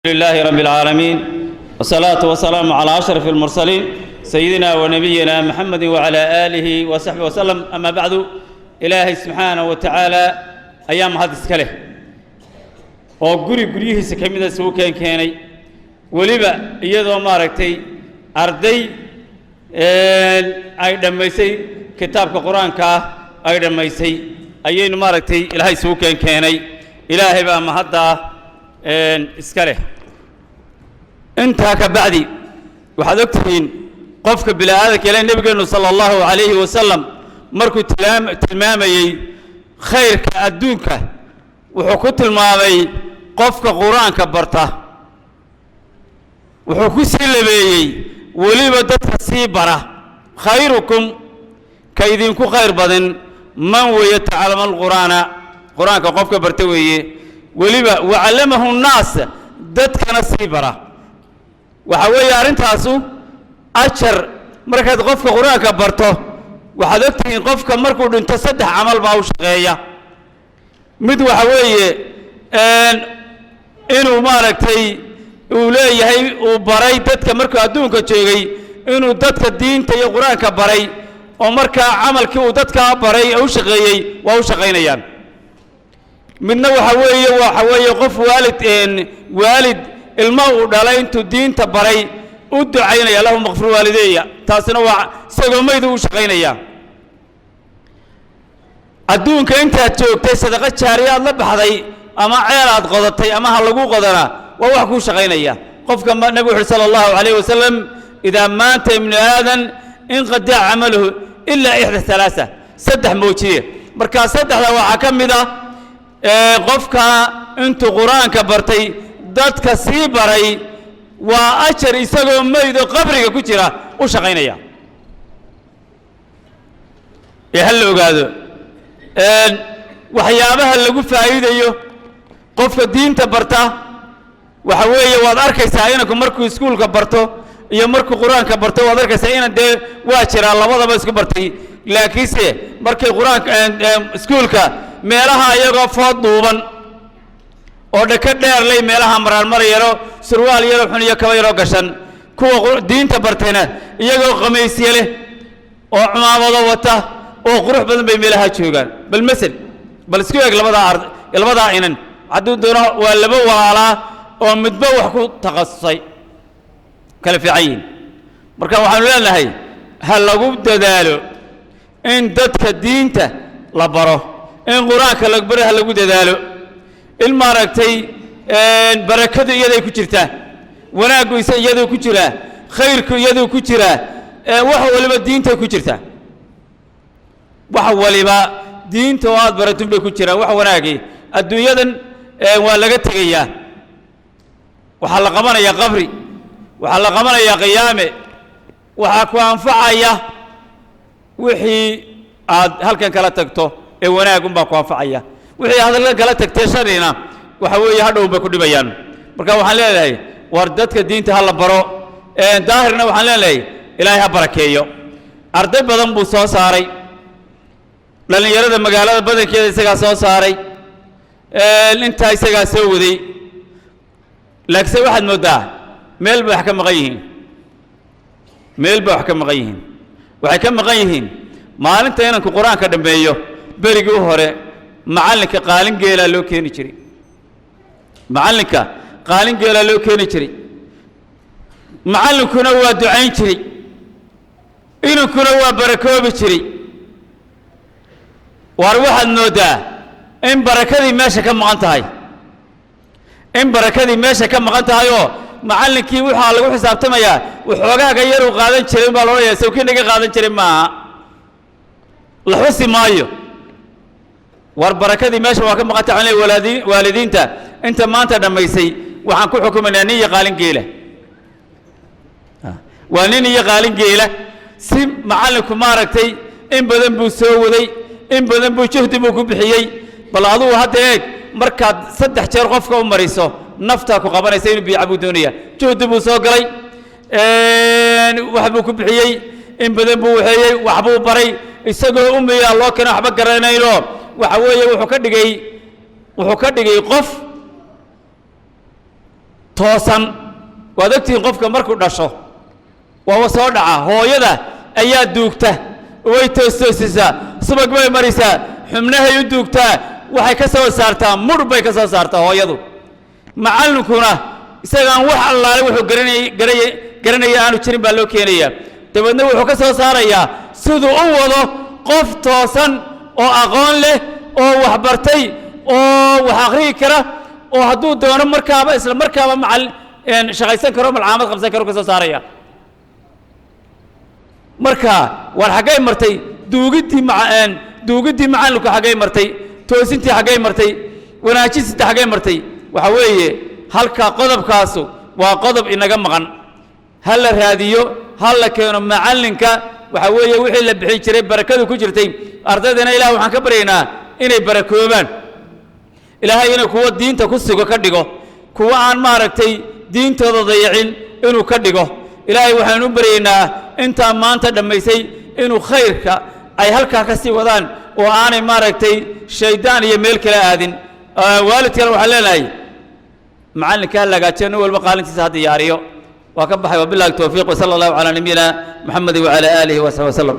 لله رب العالمين والصلاة والسلام على أشرف المرسلين سيدنا ونبينا محمد وعلى آله وصحبه وسلم. أما بعد، إلهي سبحانه وتعالى أيام هذا السكله وقري قريه سكمدة سوكان كاني ولبا يدو ماركتي أردي أيضا ميسي كتاب القرآن كا أيضا ميسي أيين ماركتي إلهي سوكان كاني إلهي بقى مهدا إسكاله أنت كبعدي وحدكتين قفك بلا هذا كلام نبينا صلى الله عليه وسلم مركو تلمامي خير كأدونك وحكوت الماضي قفك قرآن كبرته وحكو سلبي ولي بدت سيبره خيركم كيدينكو خير بدن من ويتعلم القرآن قرآن كقفك برتوي وليبا وعلمه الناس دتك نصيبره وحوي أرنتاسو أشر مركز قفك قرآن كبرته وحدكتين قفك مركز أنت صدح عمل باوش غاية مد وحوي إنه ماركتي ولاي هي وبراي دتك مركز أدونك تيجي إنه دتك الدين تي قرآن كبراي ومركز عمل كي ودتك براي أوش غاية وأوش غاينيان من وحوي قف والد الموت على أنتو دين تبري ودعينا يا لهم مغفور والدي تاسنا سجوا ما يدوش غينا أدون كأنت تشوك تصدق الشارع الله بحذي أما عيالات قضتي أما هلقوا قدرنا ووحكوش غينا قف كما النبي صلى الله عليه وسلم إذا مات من آدم إن قد عمله إلا إحدى ثلاثة سدح موتيه مركز سدح لو حكم ذا قفك أنتو قرآن كبرتي dadka sii baray waa ajar isagoo meedo qabriga ku jira u shaqeynaya hal ogaado waxyaabaha lagu faa'iideeyo qofka diinta barta waxa weeye waad arkaysaa inuu markuu iskuulka barto iyo markuu quraanka barto waad arkaysaa in de waa jira labadaba isku bartay laakiinse markay quraanka iskuulka meelaha iyagoo food duuban oo dhaka dheer lay meelaha maraan yaro surwaal yaro xun iyo kaba yaro gashan kuwa diinta bartayna iyagoo qamiisyo leh oo cumaamado wata oo qurux badan bay meelaha joogan bal isku eeg labada inan haduu doono waa laba walaala oo midba wax ku taqasusay kala fiican marka waxaan leenahay hal lagu dadaalo in dadka diinta la baro in quraanka la baro hal lagu dadaalo الماركتي بركة يدي كتيرته وناقو يدي كتيره خيرك يدي كتيره وحول لما دين تكتيرته وحول لما دين تواد برتم بكتيره وحوناقي الدنيا دن ولقت جيا وحلق قمنا يا قبري وحلق قمنا يا قيامه وحكوا أنفعيا وحي هل كان كلا تكتو وناقو بقوا أنفعيا wixii hadalka kala tagteeshanayna waxa weeye hadhow ba ku dhibayaan marka waxaan leeyahay war dadka diinta hal baro daahirna waxaan leeyahay ilaahay ha barakeeyo arday badan buu soo saaray dhalinyarada magaalada badankeeda isaga soo saaray inta isaga soo waday laakiin waxaad moodaa meel bay wax ka maqan yihiin waxay ka maqan yihiin maalinta inanku quraanka dhameeyo berigii hore معلنك قالين جيلا لو كيني شري معلنك قالين جيلا لو كيني شري معلنك نوا دعين شري إنه كنوا بركوب شري وأروح النودا إن بركتي ماشى كم معنتهاي إن بركتي ماشى كم معنتهاي معلنك يروح على روح حساب تمايا وحوجا غير وقالين شري بالوريا سوكين نيجي قالين شري ما لحوسي مايو والبركة ماشي وكم قطع عليه والدين أنت ما أنت دميسي وحنكون حكم نية قالين جيلة ونية قالين جيلة سم معلك ماركتي إن بدن بوسوي إن بدن بوشهد بكبحيي بلعضو هذا هيك مركز صدح شرقفك ومريسو نفتك وقبل يسير بعبودونية شهد بوسوقري وحبو كبحيي إن بدن بوحيي وحبو بري يسقوا أمي الله كنا حبك قرينا يلوم وحوي وحكدقي قف toosan waad ogtihiin qofka markuu dhasho waa soo dhaca hooyada ayaa duugta way toosisaa subag bay marisaa xubnahay u duugtaa waxay ka soo saartaa mur bay ka soo saartaa hooyadu macallinkuna isagaan wax allaale wuxuu garanaya aanu jirin baa loo keenayaa dabeedna wuxuu ka soo saarayaa siduu u wado qof toosan oo aqoon leh oo wax bartay oo wax akhriyi kara oo hadduu doono markaaba isla markaaba shaqaysan karo malcaamad qabsan karo ka soo saaraya marka war xaggay martay duugiddii macallinku xaggay martay toosintii xaggay martay wanaajintii xaggay martay waxa weeye halka qodobkaasu waa qodob inaga maqan ha la raadiyo ha la keeno macallinka waxa weeye wixii la bixin jiray barakadu ku jirtay ardaydana ilaah waxaan ka baryaynaa inay barakoobaan ilaahay inay kuwa diinta ku sigo ka dhigo kuwa aan maaragtay diintooda dayacin inuu ka dhigo ilaahay waxaan u baryaynaa intaa maanta dhammaysay inuu khayrka ay halkaa ka sii wadaan oo aanay maaragtay shaydaan iyo meel kale aadin waalidkana waxaan leenahay macallinka ha la hagaajiyo nin walba qaalintiisa ha diyaariyo waa ka baxay wabillahi tawfiiq wasala allahu calaa nabiyina maxamedi wacala aalihi wasaxbi wasalam